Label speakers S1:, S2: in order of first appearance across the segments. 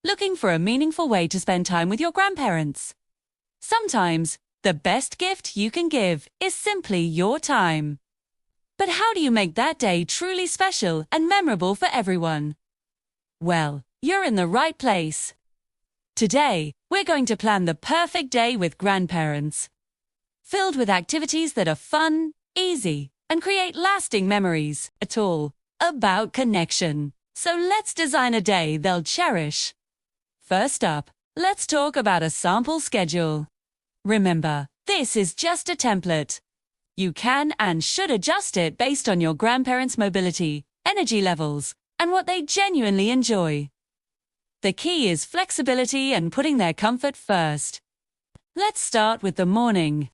S1: looking for a meaningful way to spend time with your grandparents. Sometimes, the best gift you can give is simply your time. But how do you make that day truly special and memorable for everyone? Well, you're in the right place. Today, we're going to plan the perfect day with grandparents, filled with activities that are fun, easy, and create lasting memories. It's all about connection. So let's design a day they'll cherish. First up, let's talk about a sample schedule. Remember, this is just a template. You can and should adjust it based on your grandparents' mobility, energy levels, and what they genuinely enjoy. The key is flexibility and putting their comfort first. Let's start with the morning.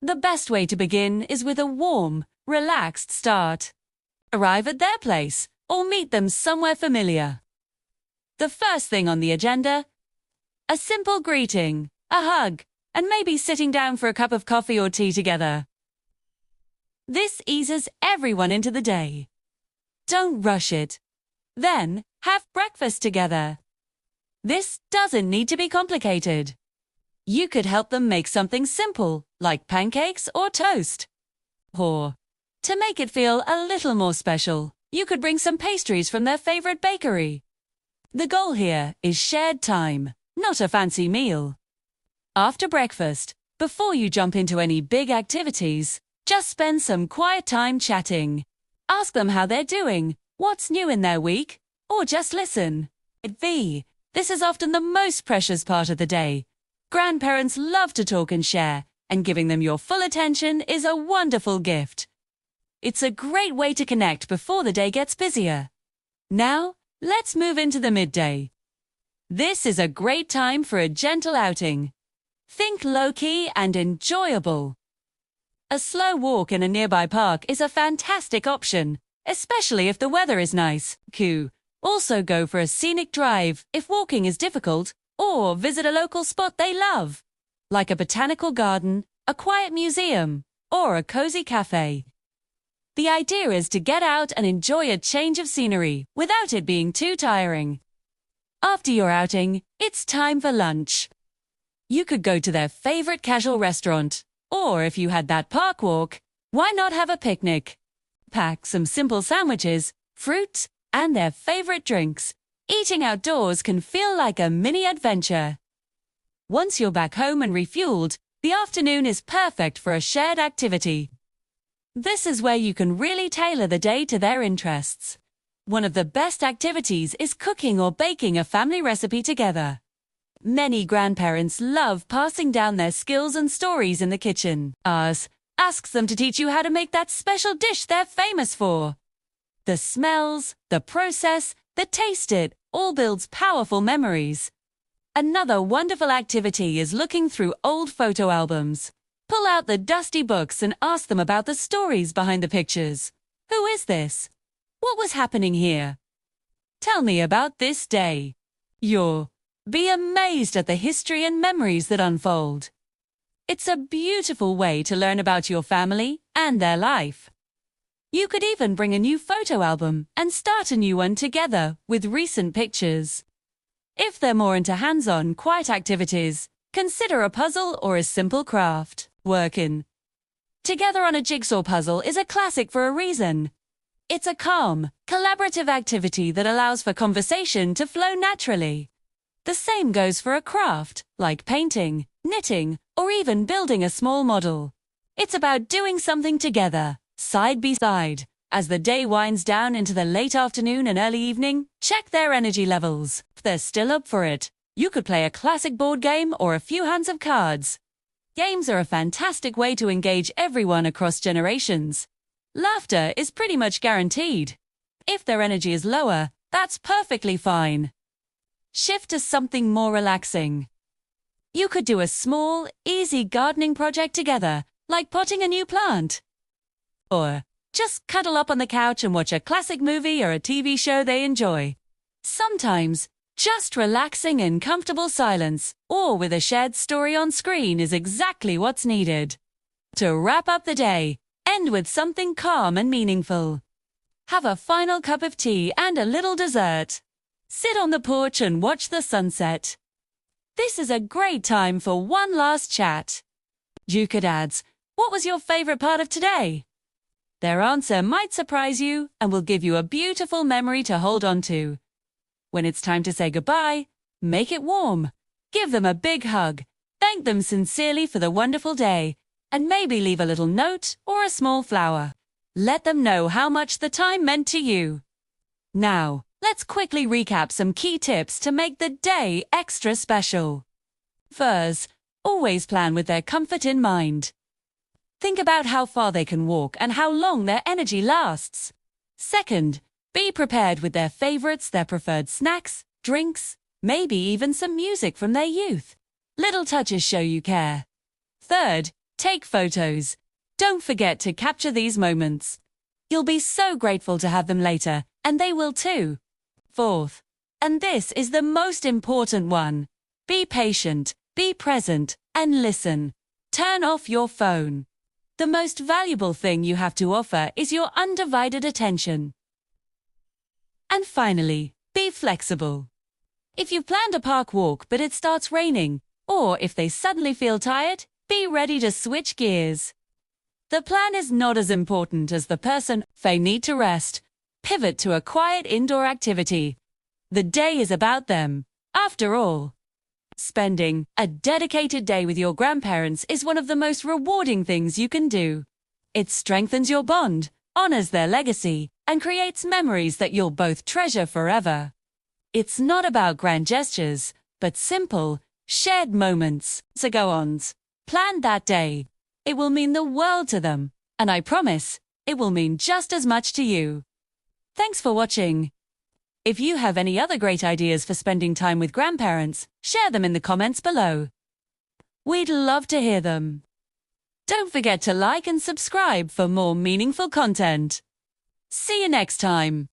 S1: The best way to begin is with a warm, relaxed start. Arrive at their place or meet them somewhere familiar. The first thing on the agenda? A simple greeting, a hug, and maybe sitting down for a cup of coffee or tea together. This eases everyone into the day. Don't rush it. Then, have breakfast together. This doesn't need to be complicated. You could help them make something simple, like pancakes or toast. Or, to make it feel a little more special, you could bring some pastries from their favorite bakery. The goal here is shared time, not a fancy meal. After breakfast, before you jump into any big activities, just spend some quiet time chatting. Ask them how they're doing, what's new in their week, or just listen. This is often the most precious part of the day. Grandparents love to talk and share, and giving them your full attention is a wonderful gift. It's a great way to connect before the day gets busier. Now, let's move into the midday. This is a great time for a gentle outing. Think low-key and enjoyable. A slow walk in a nearby park is a fantastic option, especially if the weather is nice. Also go for a scenic drive if walking is difficult, or visit a local spot they love, like a botanical garden, a quiet museum, or a cozy cafe. The idea is to get out and enjoy a change of scenery without it being too tiring. After your outing, it's time for lunch. You could go to their favorite casual restaurant, or if you had that park walk, why not have a picnic? Pack some simple sandwiches, fruit, and their favorite drinks. Eating outdoors can feel like a mini adventure. Once you're back home and refueled, the afternoon is perfect for a shared activity. This is where you can really tailor the day to their interests. One of the best activities is cooking or baking a family recipe together. Many grandparents love passing down their skills and stories in the kitchen. Asks them to teach you how to make that special dish they're famous for. The smells, the process, the taste it all builds powerful memories. Another wonderful activity is looking through old photo albums. Pull out the dusty books and ask them about the stories behind the pictures. Who is this? What was happening here? Tell me about this day. You'll be amazed at the history and memories that unfold. It's a beautiful way to learn about your family and their life. You could even bring a new photo album and start a new one together with recent pictures. If they're more into hands-on, quiet activities, consider a puzzle or a simple craft. Working together on a jigsaw puzzle is a classic for a reason. It's a calm, collaborative activity that allows for conversation to flow naturally. The same goes for a craft, like painting, knitting, or even building a small model. It's about doing something together, side by side. As the day winds down into the late afternoon and early evening, check their energy levels. If they're still up for it, you could play a classic board game or a few hands of cards. Games are a fantastic way to engage everyone across generations. Laughter is pretty much guaranteed. If their energy is lower, that's perfectly fine. Shift to something more relaxing. You could do a small, easy gardening project together, like potting a new plant. Or just cuddle up on the couch and watch a classic movie or a TV show they enjoy. Sometimes, just relaxing in comfortable silence or with a shared story on screen is exactly what's needed. To wrap up the day, end with something calm and meaningful. Have a final cup of tea and a little dessert. Sit on the porch and watch the sunset. This is a great time for one last chat. You could add, what was your favorite part of today? Their answer might surprise you and will give you a beautiful memory to hold on to. When it's time to say goodbye, make it warm. Give them a big hug. Thank them sincerely for the wonderful day, and maybe leave a little note or a small flower. Let them know how much the time meant to you. Now, let's quickly recap some key tips to make the day extra special. First, always plan with their comfort in mind. Think about how far they can walk and how long their energy lasts. Second, be prepared with their favorites, their preferred snacks, drinks, maybe even some music from their youth. Little touches show you care. Third, take photos. Don't forget to capture these moments. You'll be so grateful to have them later, and they will too. Fourth, and this is the most important one, be patient, be present, and listen. Turn off your phone. The most valuable thing you have to offer is your undivided attention. And finally, be flexible. If you've planned a park walk but it starts raining, or if they suddenly feel tired, be ready to switch gears. The plan is not as important as the person. They need to rest. Pivot to a quiet indoor activity. The day is about them, after all. Spending a dedicated day with your grandparents is one of the most rewarding things you can do. It strengthens your bond, honors their legacy, and creates memories that you'll both treasure forever. It's not about grand gestures, but simple, shared moments. So go on. Plan that day. It will mean the world to them, and I promise, it will mean just as much to you. Thanks for watching. If you have any other great ideas for spending time with grandparents, share them in the comments below. We'd love to hear them. Don't forget to like and subscribe for more meaningful content. See you next time.